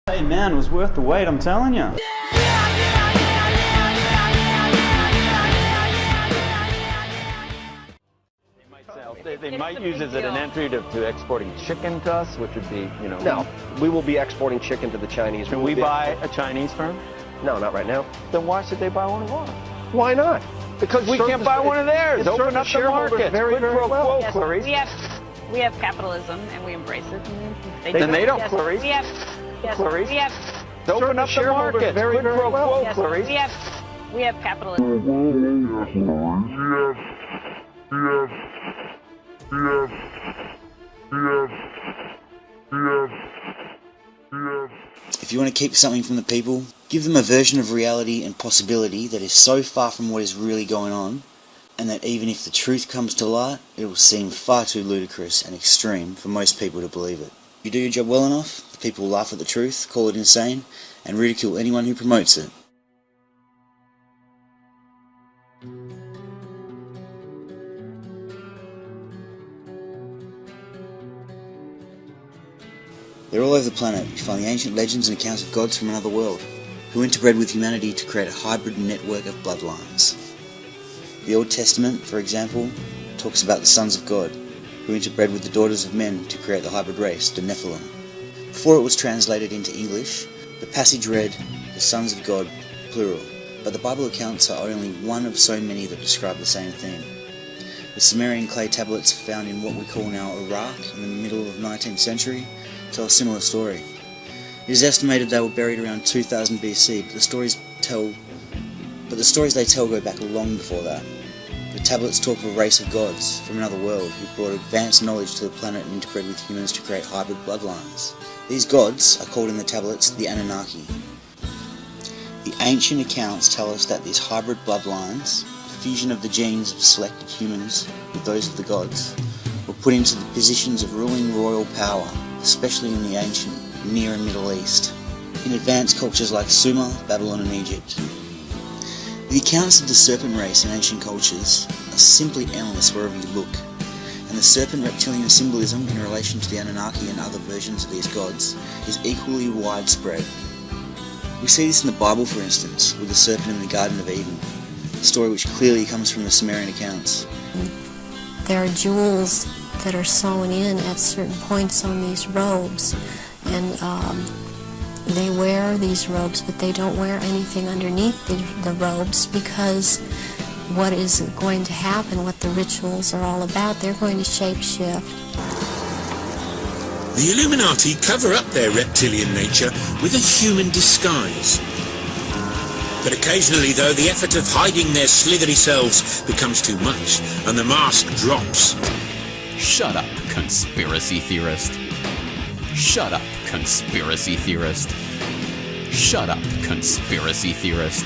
Hey man, it was worth the wait, I'm telling you. They might use it as an entry to exporting chicken to us, which would be, you know... No, we will be exporting chicken to the Chinese. Can we buy a Chinese firm? No, not right now. Then why should they buy one of ours? Why not? Because we can't buy one of theirs. Open up the market. Very, very well. Yes, Clarice. we have capitalism and we embrace it. Then they don't, yes, Clarice. Clarice. We have Open up the market. Very, very well. yes, Clarice. we have capitalism. If you want to keep something from the people, give them a version of reality and possibility that is so far from what is really going on, and that even if the truth comes to light, it will seem far too ludicrous and extreme for most people to believe it. If you do your job well enough, the people will laugh at the truth, call it insane, and ridicule anyone who promotes it. They're all over the planet. You find the ancient legends and accounts of gods from another world, who interbred with humanity to create a hybrid network of bloodlines. The Old Testament, for example, talks about the sons of God, who interbred with the daughters of men to create the hybrid race, the Nephilim. Before it was translated into English, the passage read, the sons of God, plural, but the Bible accounts are only one of so many that describe the same thing. The Sumerian clay tablets found in what we call now Iraq in the middle of the 19th century tell a similar story. It is estimated they were buried around 2000 BC, but the stories they tell go back long before that. The tablets talk of a race of gods from another world who brought advanced knowledge to the planet and interbred with humans to create hybrid bloodlines. These gods are called in the tablets the Anunnaki. The ancient accounts tell us that these hybrid bloodlines, the fusion of the genes of selected humans with those of the gods, were put into the positions of ruling royal power, especially in the ancient Near and Middle East, in advanced cultures like Sumer, Babylon and Egypt. The accounts of the serpent race in ancient cultures are simply endless wherever you look, and the serpent reptilian symbolism in relation to the Anunnaki and other versions of these gods is equally widespread. We see this in the Bible, for instance, with the serpent in the Garden of Eden, a story which clearly comes from the Sumerian accounts. There are jewels that are sewn in at certain points on these robes, and they wear these robes, but they don't wear anything underneath the robes, because what is going to happen, what the rituals are all about, they're going to shape-shift. The Illuminati cover up their reptilian nature with a human disguise. But occasionally, though, the effort of hiding their slithery selves becomes too much, and the mask drops. Shut up, conspiracy theorist. Shut up, conspiracy theorist. Shut up, conspiracy theorist.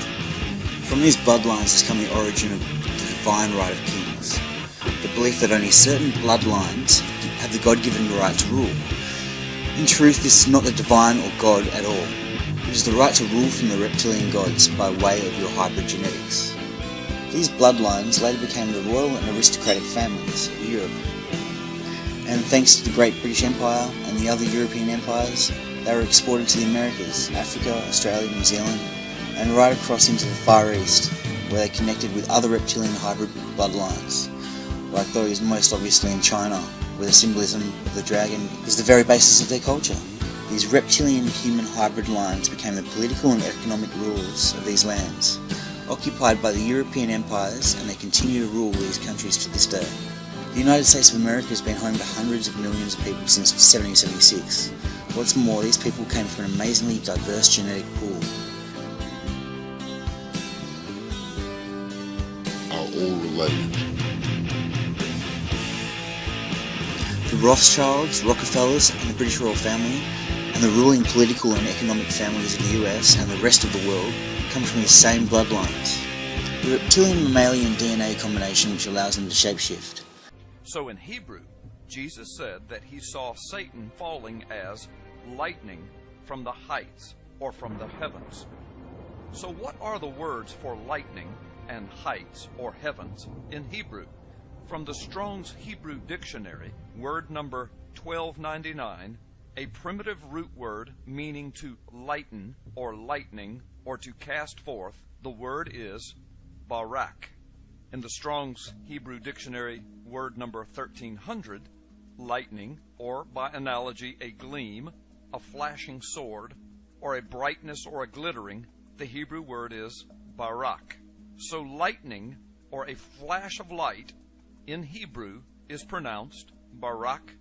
From these bloodlines has come the origin of the divine right of kings, the belief that only certain bloodlines have the God-given right to rule. In truth, this is not the divine or God at all. It is the right to rule from the reptilian gods by way of your hybrid genetics. These bloodlines later became the royal and aristocratic families of Europe. And thanks to the Great British Empire and the other European empires, they were exported to the Americas, Africa, Australia, New Zealand, and right across into the Far East, where they connected with other reptilian hybrid bloodlines, like those most obviously in China, where the symbolism of the dragon is the very basis of their culture. These reptilian human hybrid lines became the political and economic rulers of these lands, occupied by the European empires, and they continue to rule these countries to this day. The United States of America has been home to hundreds of millions of people since 1776. What's more, these people came from an amazingly diverse genetic pool. Are all related. The Rothschilds, Rockefellers, and the British royal family, and the ruling political and economic families of the US and the rest of the world come from the same bloodlines. The reptilian mammalian DNA combination which allows them to shapeshift. So in Hebrew, Jesus said that he saw Satan falling as lightning from the heights or from the heavens. So what are the words for lightning and heights or heavens in Hebrew? From the Strong's Hebrew Dictionary, word number 1299, a primitive root word meaning to lighten or lightning or to cast forth. The word is barak. In the Strong's Hebrew Dictionary, word number 1300, lightning, or by analogy a gleam, a flashing sword, or a brightness or a glittering, the Hebrew word is barak. So lightning, or a flash of light, in Hebrew is pronounced barak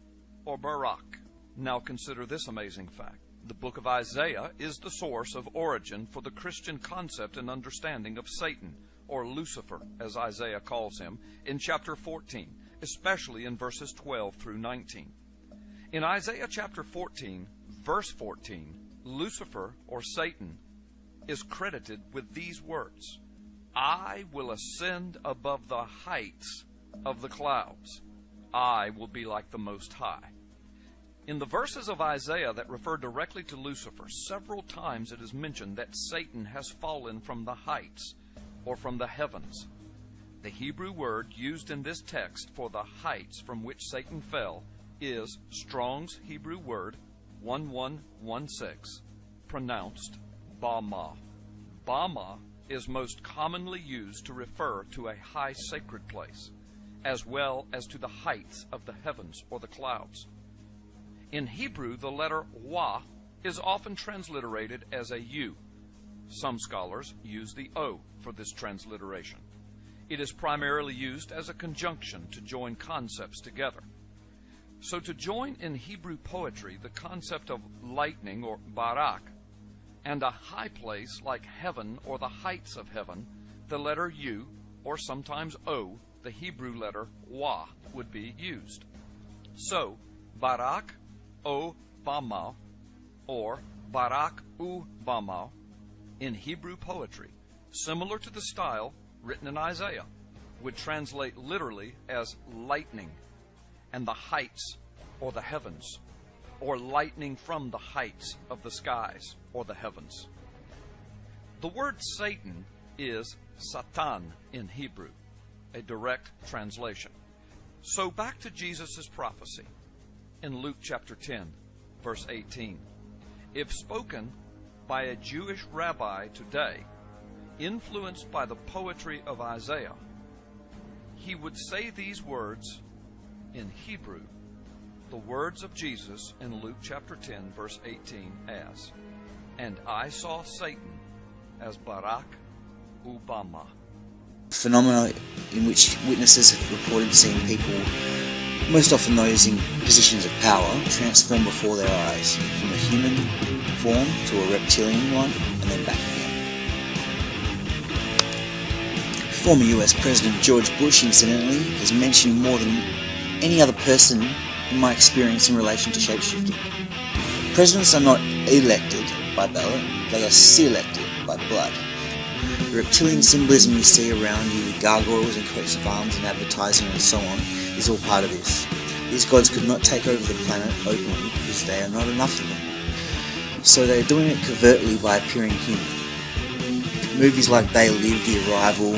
or barak. Now consider this amazing fact. The book of Isaiah is the source of origin for the Christian concept and understanding of Satan, or Lucifer, as Isaiah calls him, in chapter 14, especially in verses 12 through 19. In Isaiah chapter 14, verse 14, Lucifer, or Satan, is credited with these words: I will ascend above the heights of the clouds. I will be like the Most High. In the verses of Isaiah that refer directly to Lucifer, several times it is mentioned that Satan has fallen from the heights, or from the heavens. The Hebrew word used in this text for the heights from which Satan fell is Strong's Hebrew word 1116, pronounced Bama. Bama is most commonly used to refer to a high sacred place, as well as to the heights of the heavens or the clouds. In Hebrew, the letter Wa is often transliterated as a U. Some scholars use the O for this transliteration. It is primarily used as a conjunction to join concepts together. So to join in Hebrew poetry the concept of lightning, or barak, and a high place like heaven or the heights of heaven, the letter U, or sometimes O, the Hebrew letter Wa, would be used. So, barak o bama, or barak u bama, in Hebrew poetry, similar to the style written in Isaiah, would translate literally as lightning, and the heights, or the heavens, or lightning from the heights of the skies, or the heavens. The word Satan is Satan in Hebrew, a direct translation. So back to Jesus' prophecy in Luke chapter 10, verse 18. If spoken by a Jewish rabbi today, influenced by the poetry of Isaiah, he would say these words in Hebrew, the words of Jesus in Luke chapter 10, verse 18 as, and I saw Satan as Barak Ubama. Phenomena in which witnesses have reported seeing people, most often those in positions of power, transform before their eyes, from a human form to a reptilian one, and then back again. Former US President George Bush, incidentally, has mentioned more than any other person in my experience in relation to shapeshifting. Presidents are not elected by ballot, they are selected by blood. The reptilian symbolism you see around you with gargoyles and coats of arms and advertising and so on is all part of this. These gods could not take over the planet openly because there are not enough of them. So they are doing it covertly by appearing human. Movies like They Live, The Arrival,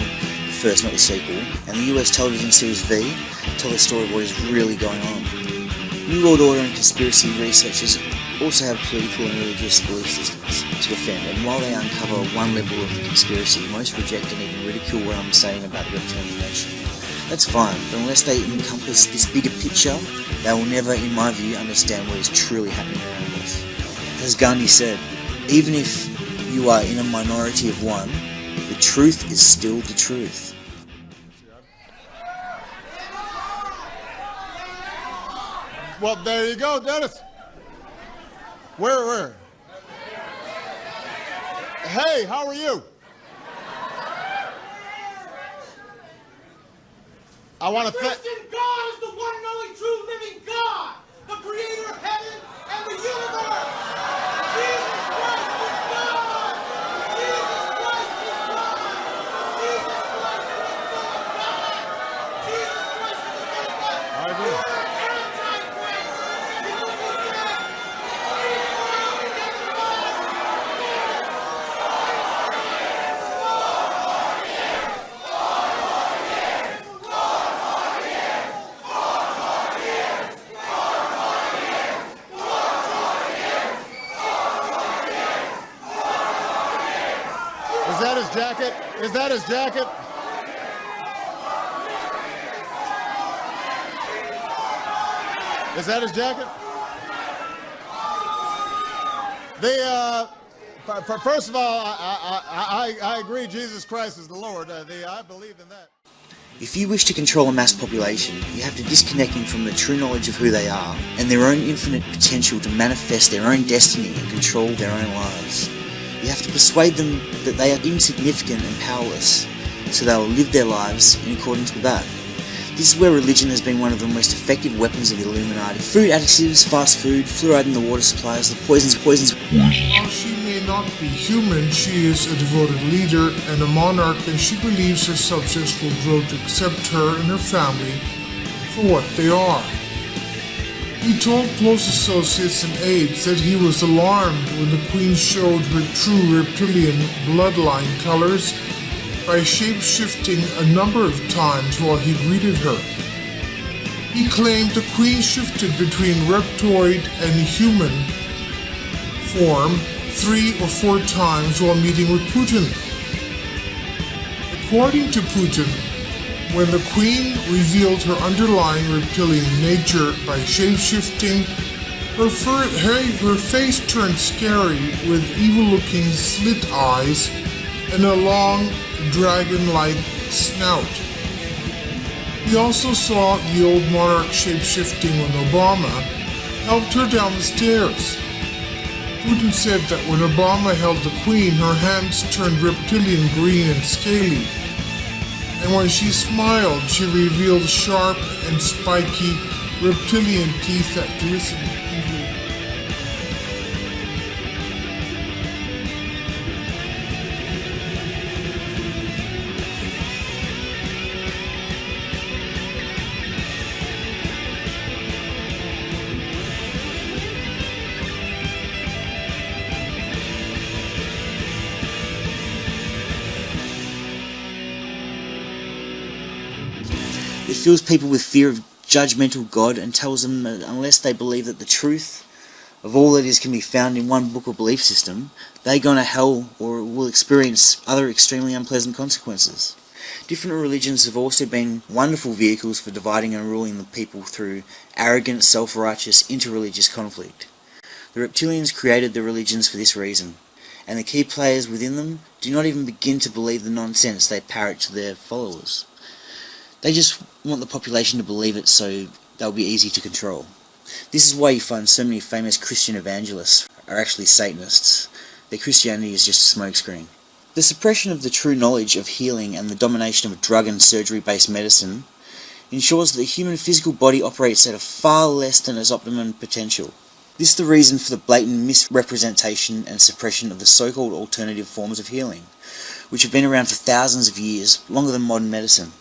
First Not the Sequel, and the US television series V tell the story of what is really going on. New World Order and conspiracy researchers also have political and religious belief systems to defend, and while they uncover one level of the conspiracy, most reject and even ridicule what I'm saying about the reptilian nation. That's fine, but unless they encompass this bigger picture, they will never, in my view, understand what is truly happening around us. As Gandhi said, even if you are in a minority of one, the truth is still the truth. Well, there you go, Dennis. Where? Hey, how are you? I want to thank... Christian God is the one and only true living God, the creator of heaven and the universe. Jesus Christ is God. Jesus Christ is God. Jesus Christ is the Son of God. Jesus Christ is the Son of God. I agree. You are anti-Christ. Because you said, that his jacket? Is that his jacket? Is that his jacket? First of all, I agree Jesus Christ is the Lord. I believe in that. If you wish to control a mass population, you have to disconnect them from the true knowledge of who they are and their own infinite potential to manifest their own destiny and control their own lives. You have to persuade them that they are insignificant and powerless, so they will live their lives in accordance with that. This is where religion has been one of the most effective weapons of the Illuminati. Food additives, fast food, fluoride in the water supplies, the poisons. While she may not be human, she is a devoted leader and a monarch, and she believes her subjects will grow to accept her and her family for what they are. He told close associates and aides that he was alarmed when the Queen showed her true reptilian bloodline colors by shape-shifting a number of times while he greeted her. He claimed the Queen shifted between reptoid and human form 3 or 4 times while meeting with Putin. According to Putin, when the Queen revealed her underlying reptilian nature by shape-shifting, her face turned scary with evil-looking slit eyes and a long, dragon-like snout. He also saw the old monarch shape-shifting when Obama helped her down the stairs. Putin said that when Obama held the Queen, her hands turned reptilian green and scaly, and when she smiled, she revealed sharp and spiky reptilian teeth that glistened evil. It fills people with fear of judgmental God and tells them that unless they believe that the truth of all that is can be found in one book or belief system, they go to hell or will experience other extremely unpleasant consequences. Different religions have also been wonderful vehicles for dividing and ruling the people through arrogant, self-righteous, interreligious conflict. The reptilians created the religions for this reason, and the key players within them do not even begin to believe the nonsense they parrot to their followers. They just want the population to believe it so they'll be easy to control. This is why you find so many famous Christian evangelists are actually Satanists. Their Christianity is just a smokescreen. The suppression of the true knowledge of healing and the domination of drug and surgery-based medicine ensures that the human physical body operates at a far less than its optimum potential. This is the reason for the blatant misrepresentation and suppression of the so-called alternative forms of healing, which have been around for thousands of years, longer than modern medicine.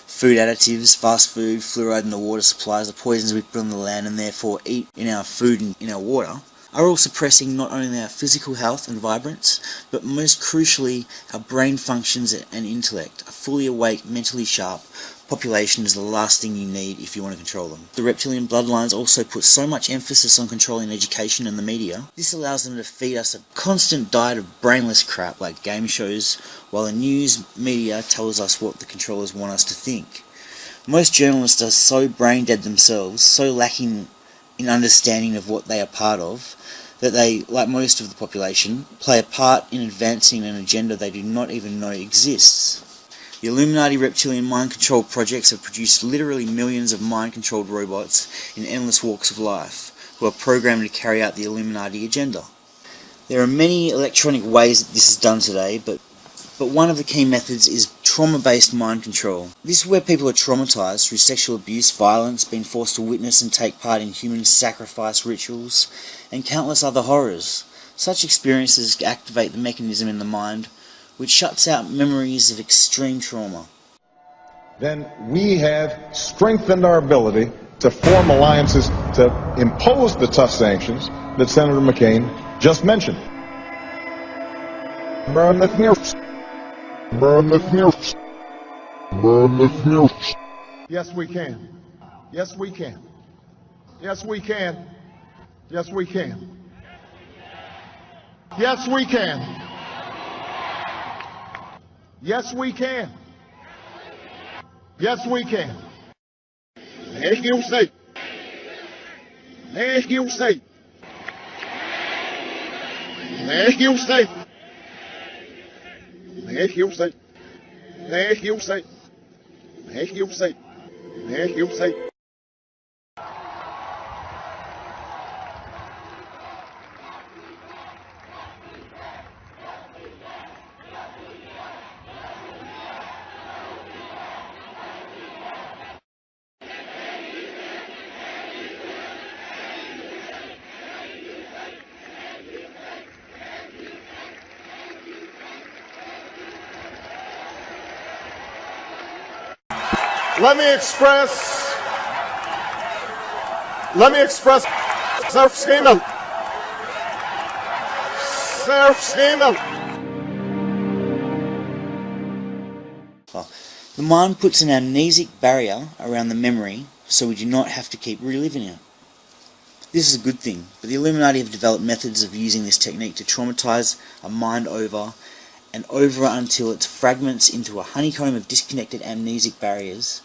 Food additives, fast food, fluoride in the water supplies, the poisons we put on the land and therefore eat in our food and in our water, are all suppressing not only our physical health and vibrance, but most crucially our brain functions and intellect. A fully awake, mentally sharp population is the last thing you need if you want to control them. The reptilian bloodlines also put so much emphasis on controlling education and the media. This allows them to feed us a constant diet of brainless crap like game shows, while the news media tells us what the controllers want us to think. Most journalists are so brain dead themselves, so lacking in understanding of what they are part of, that they, like most of the population, play a part in advancing an agenda they do not even know exists. The Illuminati reptilian mind control projects have produced literally millions of mind-controlled robots in endless walks of life, who are programmed to carry out the Illuminati agenda. There are many electronic ways that this is done today, but one of the key methods is trauma-based mind control. This is where people are traumatized through sexual abuse, violence, being forced to witness and take part in human sacrifice rituals, and countless other horrors. Such experiences activate the mechanism in the mind which shuts out memories of extreme trauma. Then we have strengthened our ability to form alliances to impose the tough sanctions that Senator McCain just mentioned. Burn the news. Burn the news. Burn the news. Yes, we can. Yes, we can. Yes, we can. Yes, we can. Yes, we can. Yes, we can. Yes, we can. Thank you, state. Thank you, state. Thank you, state. Thank you, state. Thank you, state. Thank you, state. Thank you, state. Let me express self-esteem. The mind puts an amnesic barrier around the memory so we do not have to keep reliving it. This is a good thing, but the Illuminati have developed methods of using this technique to traumatize a mind over and over until it fragments into a honeycomb of disconnected amnesic barriers.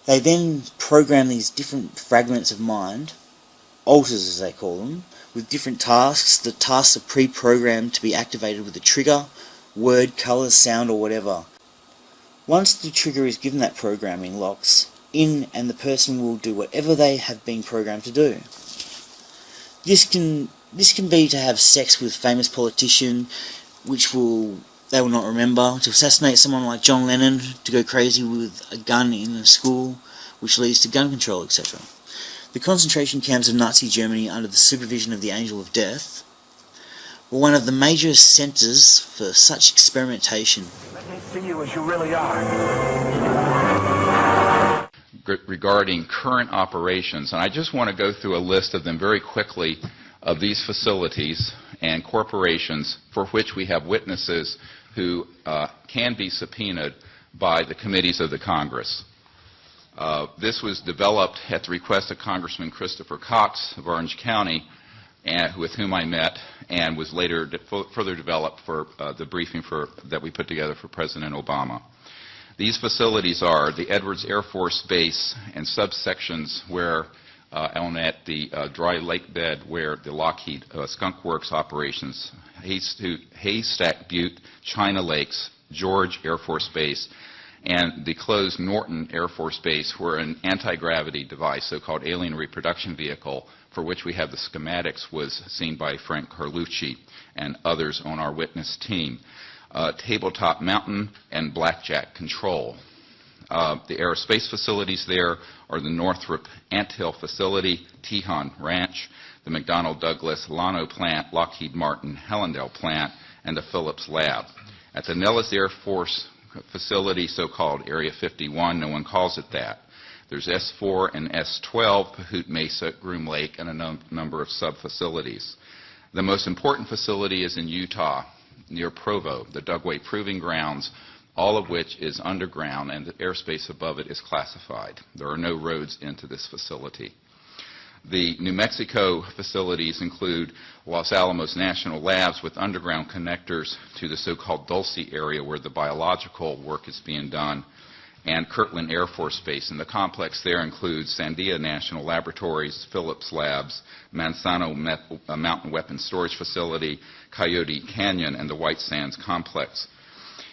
They then program these different fragments of mind, alters as they call them, with different tasks. The tasks are pre-programmed to be activated with a trigger, word, colour, sound or whatever. Once the trigger is given, that programming locks in and the person will do whatever they have been programmed to do. This can be to have sex with a famous politician, which they will not remember, to assassinate someone like John Lennon, to go crazy with a gun in a school, which leads to gun control, etc. The concentration camps of Nazi Germany, under the supervision of the Angel of Death, were one of the major centres for such experimentation. Let me see you as you really are. Regarding current operations, and I just want to go through a list of them very quickly, of these facilities and corporations for which we have witnesses who can be subpoenaed by the committees of the Congress. This was developed at the request of Congressman Christopher Cox of Orange County, with whom I met, and was later further developed for the briefing that we put together for President Obama. These facilities are the Edwards Air Force Base and subsections where at the dry lake bed where the Lockheed Skunk Works operations, Haystack Butte, China Lakes, George Air Force Base, and the closed Norton Air Force Base, where an anti-gravity device, so-called alien reproduction vehicle, for which we have the schematics, was seen by Frank Carlucci and others on our witness team. Tabletop Mountain and Blackjack Control. The aerospace facilities there are the Northrop Anthill Facility, Tejon Ranch, the McDonnell Douglas Llano Plant, Lockheed Martin Hellendale Plant, and the Phillips Lab. At the Nellis Air Force Facility, so-called Area 51, no one calls it that. There's S4 and S12, Pahoot Mesa, Groom Lake, and a number of sub-facilities. The most important facility is in Utah, near Provo, the Dugway Proving Grounds, all of which is underground, and the airspace above it is classified. There are no roads into this facility. The New Mexico facilities include Los Alamos National Labs with underground connectors to the so-called Dulce area where the biological work is being done, and Kirtland Air Force Base. And the complex there includes Sandia National Laboratories, Phillips Labs, Manzano Mountain Weapons Storage Facility, Coyote Canyon, and the White Sands Complex.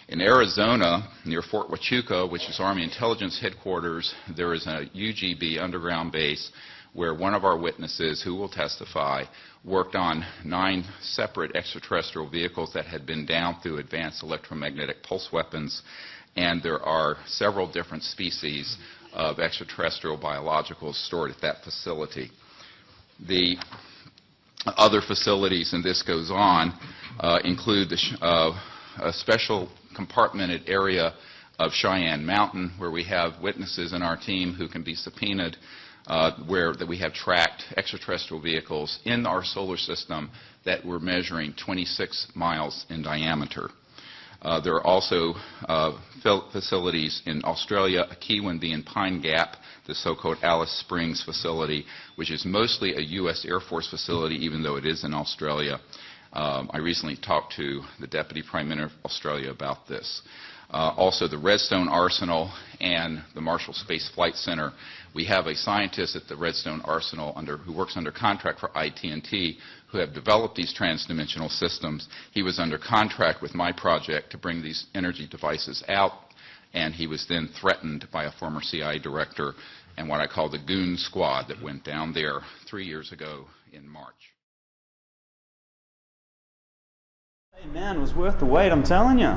In Arizona, near Fort Huachuca, which is Army Intelligence Headquarters, there is a UGB underground base where one of our witnesses, who will testify, worked on 9 separate extraterrestrial vehicles that had been down through advanced electromagnetic pulse weapons, and there are several different species of extraterrestrial biologicals stored at that facility. The other facilities, and this goes on, include a special compartmented area of Cheyenne Mountain, where we have witnesses in our team who can be subpoenaed, where we have tracked extraterrestrial vehicles in our solar system that were measuring 26 miles in diameter. There are also facilities in Australia, a key one being Pine Gap, the so-called Alice Springs facility, which is mostly a U.S. Air Force facility, even though it is in Australia. I recently talked to the Deputy Prime Minister of Australia about this. Also, the Redstone Arsenal and the Marshall Space Flight Center. We have a scientist at the Redstone Arsenal who works under contract for IT&T who have developed these transdimensional systems. He was under contract with my project to bring these energy devices out, and he was then threatened by a former CIA director and what I call the goon squad that went down there 3 years ago in March. Hey man, it was worth the wait, I'm telling you.